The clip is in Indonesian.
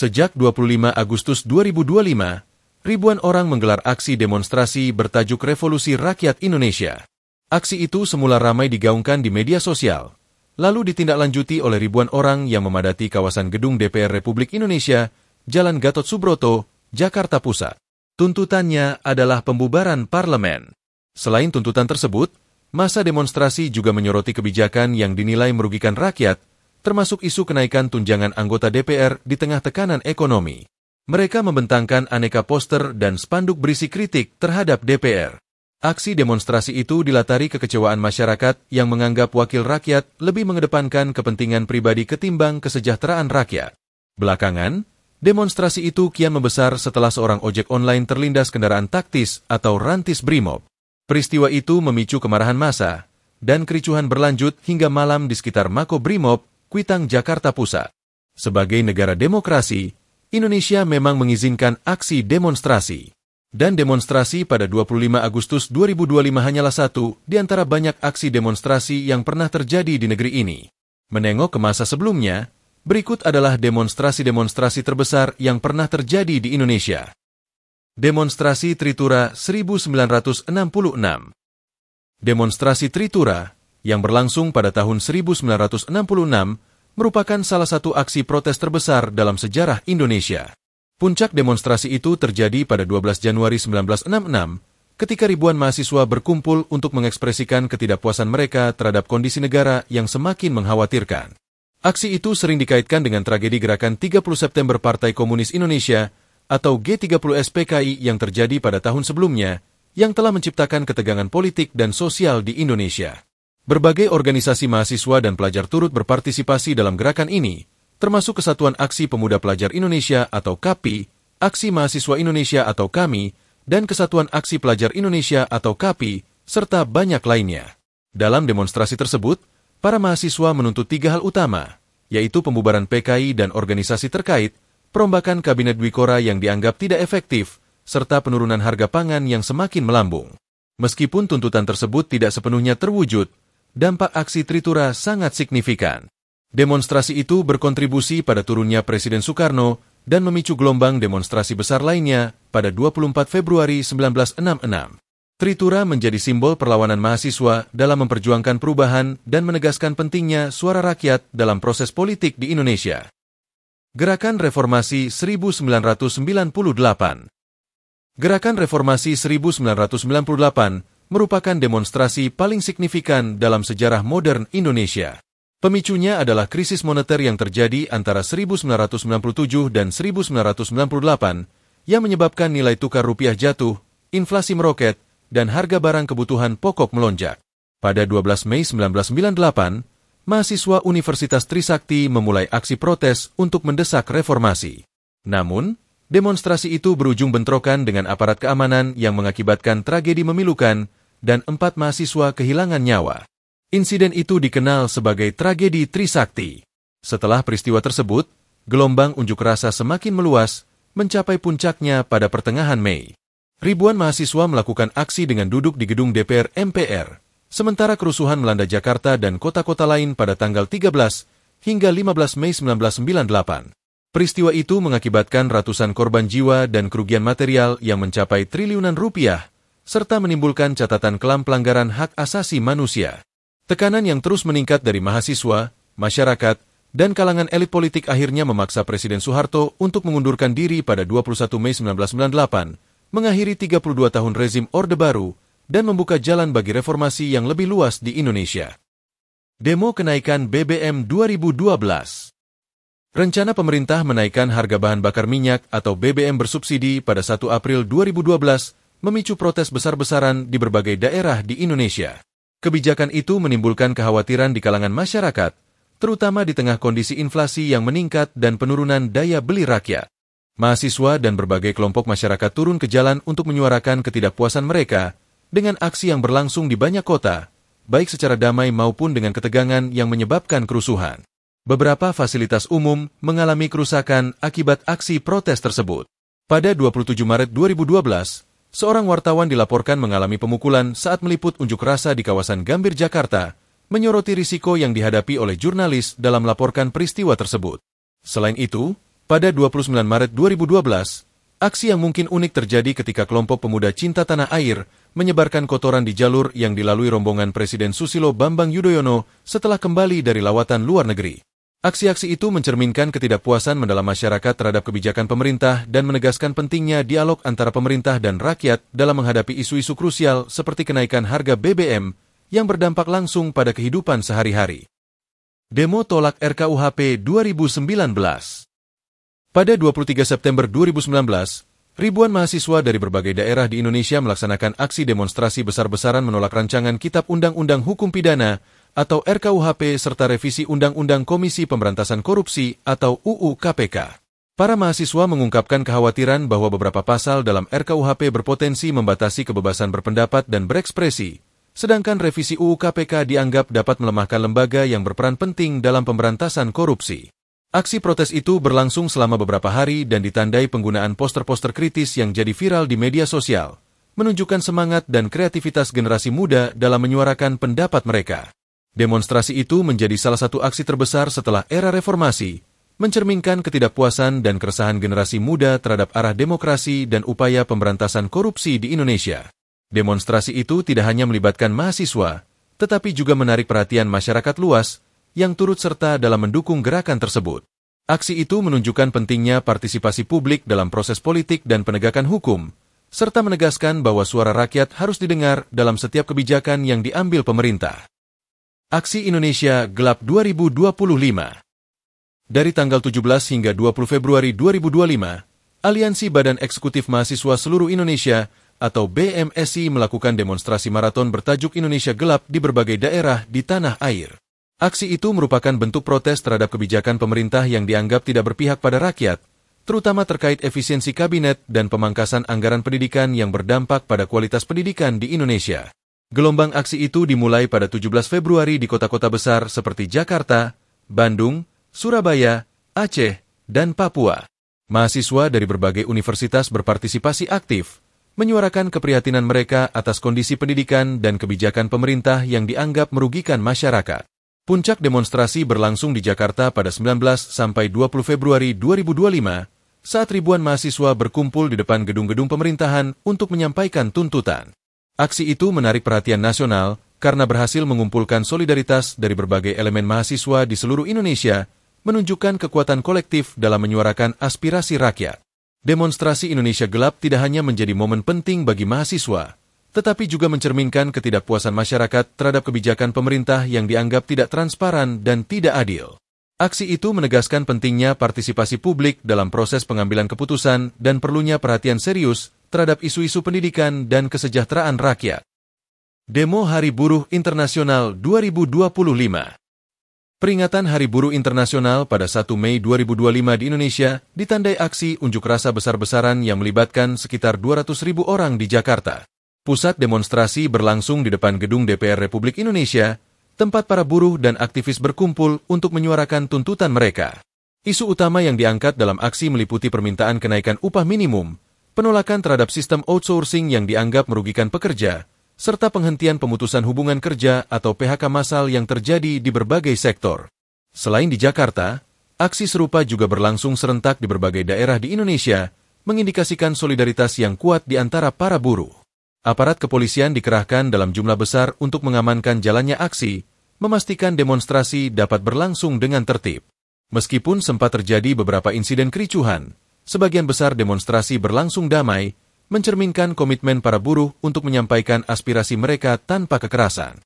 Sejak 25 Agustus 2025, ribuan orang menggelar aksi demonstrasi bertajuk Revolusi Rakyat Indonesia. Aksi itu semula ramai digaungkan di media sosial, lalu ditindaklanjuti oleh ribuan orang yang memadati kawasan gedung DPR Republik Indonesia, Jalan Gatot Subroto, Jakarta Pusat. Tuntutannya adalah pembubaran parlemen. Selain tuntutan tersebut, massa demonstrasi juga menyoroti kebijakan yang dinilai merugikan rakyat, termasuk isu kenaikan tunjangan anggota DPR di tengah tekanan ekonomi. Mereka membentangkan aneka poster dan spanduk berisi kritik terhadap DPR. Aksi demonstrasi itu dilatari kekecewaan masyarakat yang menganggap wakil rakyat lebih mengedepankan kepentingan pribadi ketimbang kesejahteraan rakyat. Belakangan, demonstrasi itu kian membesar setelah seorang ojek online terlindas kendaraan taktis atau rantis Brimob. Peristiwa itu memicu kemarahan massa, dan kericuhan berlanjut hingga malam di sekitar Mako Brimob, Kuitang, Jakarta Pusat. Sebagai negara demokrasi, Indonesia memang mengizinkan aksi demonstrasi. Dan demonstrasi pada 25 Agustus 2025 hanyalah satu di antara banyak aksi demonstrasi yang pernah terjadi di negeri ini. Menengok ke masa sebelumnya, berikut adalah demonstrasi-demonstrasi terbesar yang pernah terjadi di Indonesia. Demonstrasi Tritura 1966. Demonstrasi Tritura yang berlangsung pada tahun 1966 merupakan salah satu aksi protes terbesar dalam sejarah Indonesia. Puncak demonstrasi itu terjadi pada 12 Januari 1966 ketika ribuan mahasiswa berkumpul untuk mengekspresikan ketidakpuasan mereka terhadap kondisi negara yang semakin mengkhawatirkan. Aksi itu sering dikaitkan dengan tragedi gerakan 30 September Partai Komunis Indonesia atau G30S PKI yang terjadi pada tahun sebelumnya yang telah menciptakan ketegangan politik dan sosial di Indonesia. Berbagai organisasi mahasiswa dan pelajar turut berpartisipasi dalam gerakan ini, termasuk Kesatuan Aksi Pemuda Pelajar Indonesia atau KAPI, Aksi Mahasiswa Indonesia atau KAMI, dan Kesatuan Aksi Pelajar Indonesia atau KAPI, serta banyak lainnya. Dalam demonstrasi tersebut, para mahasiswa menuntut 3 hal utama, yaitu pembubaran PKI dan organisasi terkait, perombakan Kabinet Dwikora yang dianggap tidak efektif, serta penurunan harga pangan yang semakin melambung. Meskipun tuntutan tersebut tidak sepenuhnya terwujud, dampak aksi Tritura sangat signifikan. Demonstrasi itu berkontribusi pada turunnya Presiden Soekarno dan memicu gelombang demonstrasi besar lainnya pada 24 Februari 1966. Tritura menjadi simbol perlawanan mahasiswa dalam memperjuangkan perubahan dan menegaskan pentingnya suara rakyat dalam proses politik di Indonesia. Gerakan Reformasi 1998. Gerakan Reformasi 1998 merupakan demonstrasi paling signifikan dalam sejarah modern Indonesia. Pemicunya adalah krisis moneter yang terjadi antara 1997 dan 1998 yang menyebabkan nilai tukar rupiah jatuh, inflasi meroket, dan harga barang kebutuhan pokok melonjak. Pada 12 Mei 1998, mahasiswa Universitas Trisakti memulai aksi protes untuk mendesak reformasi. Namun, demonstrasi itu berujung bentrokan dengan aparat keamanan yang mengakibatkan tragedi memilukan dan 4 mahasiswa kehilangan nyawa. Insiden itu dikenal sebagai tragedi Trisakti. Setelah peristiwa tersebut, gelombang unjuk rasa semakin meluas, mencapai puncaknya pada pertengahan Mei. Ribuan mahasiswa melakukan aksi dengan duduk di gedung DPR MPR, sementara kerusuhan melanda Jakarta dan kota-kota lain pada tanggal 13 hingga 15 Mei 1998. Peristiwa itu mengakibatkan ratusan korban jiwa dan kerugian material yang mencapai triliunan rupiah, serta menimbulkan catatan kelam pelanggaran hak asasi manusia. Tekanan yang terus meningkat dari mahasiswa, masyarakat, dan kalangan elit politik akhirnya memaksa Presiden Soeharto untuk mengundurkan diri pada 21 Mei 1998, mengakhiri 32 tahun rezim Orde Baru, dan membuka jalan bagi reformasi yang lebih luas di Indonesia. Demo kenaikan BBM 2012. Rencana pemerintah menaikkan harga bahan bakar minyak atau BBM bersubsidi pada 1 April 2012 memicu protes besar-besaran di berbagai daerah di Indonesia. Kebijakan itu menimbulkan kekhawatiran di kalangan masyarakat, terutama di tengah kondisi inflasi yang meningkat dan penurunan daya beli rakyat. Mahasiswa dan berbagai kelompok masyarakat turun ke jalan untuk menyuarakan ketidakpuasan mereka dengan aksi yang berlangsung di banyak kota, baik secara damai maupun dengan ketegangan yang menyebabkan kerusuhan. Beberapa fasilitas umum mengalami kerusakan akibat aksi protes tersebut. Pada 27 Maret 2012, seorang wartawan dilaporkan mengalami pemukulan saat meliput unjuk rasa di kawasan Gambir, Jakarta, menyoroti risiko yang dihadapi oleh jurnalis dalam melaporkan peristiwa tersebut. Selain itu, Pada 29 Maret 2012, aksi yang mungkin unik terjadi ketika kelompok pemuda cinta tanah air menyebarkan kotoran di jalur yang dilalui rombongan Presiden Susilo Bambang Yudhoyono setelah kembali dari lawatan luar negeri. Aksi-aksi itu mencerminkan ketidakpuasan mendalam masyarakat terhadap kebijakan pemerintah dan menegaskan pentingnya dialog antara pemerintah dan rakyat dalam menghadapi isu-isu krusial seperti kenaikan harga BBM yang berdampak langsung pada kehidupan sehari-hari. Demo tolak RKUHP 2019. Pada 23 September 2019, ribuan mahasiswa dari berbagai daerah di Indonesia melaksanakan aksi demonstrasi besar-besaran menolak rancangan Kitab Undang-Undang Hukum Pidana atau RKUHP serta revisi Undang-Undang Komisi Pemberantasan Korupsi atau UU KPK. Para mahasiswa mengungkapkan kekhawatiran bahwa beberapa pasal dalam RKUHP berpotensi membatasi kebebasan berpendapat dan berekspresi, sedangkan revisi UU KPK dianggap dapat melemahkan lembaga yang berperan penting dalam pemberantasan korupsi. Aksi protes itu berlangsung selama beberapa hari dan ditandai penggunaan poster-poster kritis yang jadi viral di media sosial, menunjukkan semangat dan kreativitas generasi muda dalam menyuarakan pendapat mereka. Demonstrasi itu menjadi salah satu aksi terbesar setelah era reformasi, mencerminkan ketidakpuasan dan keresahan generasi muda terhadap arah demokrasi dan upaya pemberantasan korupsi di Indonesia. Demonstrasi itu tidak hanya melibatkan mahasiswa, tetapi juga menarik perhatian masyarakat luas yang turut serta dalam mendukung gerakan tersebut. Aksi itu menunjukkan pentingnya partisipasi publik dalam proses politik dan penegakan hukum, serta menegaskan bahwa suara rakyat harus didengar dalam setiap kebijakan yang diambil pemerintah. Aksi Indonesia Gelap 2025. Dari tanggal 17 hingga 20 Februari 2025, Aliansi Badan Eksekutif Mahasiswa Seluruh Indonesia atau BMSI melakukan demonstrasi maraton bertajuk Indonesia Gelap di berbagai daerah di tanah air. Aksi itu merupakan bentuk protes terhadap kebijakan pemerintah yang dianggap tidak berpihak pada rakyat, terutama terkait efisiensi kabinet dan pemangkasan anggaran pendidikan yang berdampak pada kualitas pendidikan di Indonesia. Gelombang aksi itu dimulai pada 17 Februari di kota-kota besar seperti Jakarta, Bandung, Surabaya, Aceh, dan Papua. Mahasiswa dari berbagai universitas berpartisipasi aktif, menyuarakan keprihatinan mereka atas kondisi pendidikan dan kebijakan pemerintah yang dianggap merugikan masyarakat. Puncak demonstrasi berlangsung di Jakarta pada 19 sampai 20 Februari 2025, saat ribuan mahasiswa berkumpul di depan gedung-gedung pemerintahan untuk menyampaikan tuntutan. Aksi itu menarik perhatian nasional karena berhasil mengumpulkan solidaritas dari berbagai elemen mahasiswa di seluruh Indonesia, menunjukkan kekuatan kolektif dalam menyuarakan aspirasi rakyat. Demonstrasi Indonesia Gelap tidak hanya menjadi momen penting bagi mahasiswa, tetapi juga mencerminkan ketidakpuasan masyarakat terhadap kebijakan pemerintah yang dianggap tidak transparan dan tidak adil. Aksi itu menegaskan pentingnya partisipasi publik dalam proses pengambilan keputusan dan perlunya perhatian serius terhadap isu-isu pendidikan dan kesejahteraan rakyat. Demo Hari Buruh Internasional 2025. Peringatan Hari Buruh Internasional pada 1 Mei 2025 di Indonesia ditandai aksi unjuk rasa besar-besaran yang melibatkan sekitar 200.000 orang di Jakarta. Pusat demonstrasi berlangsung di depan gedung DPR Republik Indonesia, tempat para buruh dan aktivis berkumpul untuk menyuarakan tuntutan mereka. Isu utama yang diangkat dalam aksi meliputi permintaan kenaikan upah minimum, penolakan terhadap sistem outsourcing yang dianggap merugikan pekerja, serta penghentian pemutusan hubungan kerja atau PHK massal yang terjadi di berbagai sektor. Selain di Jakarta, aksi serupa juga berlangsung serentak di berbagai daerah di Indonesia, mengindikasikan solidaritas yang kuat di antara para buruh. Aparat kepolisian dikerahkan dalam jumlah besar untuk mengamankan jalannya aksi, memastikan demonstrasi dapat berlangsung dengan tertib. Meskipun sempat terjadi beberapa insiden kericuhan, sebagian besar demonstrasi berlangsung damai, mencerminkan komitmen para buruh untuk menyampaikan aspirasi mereka tanpa kekerasan.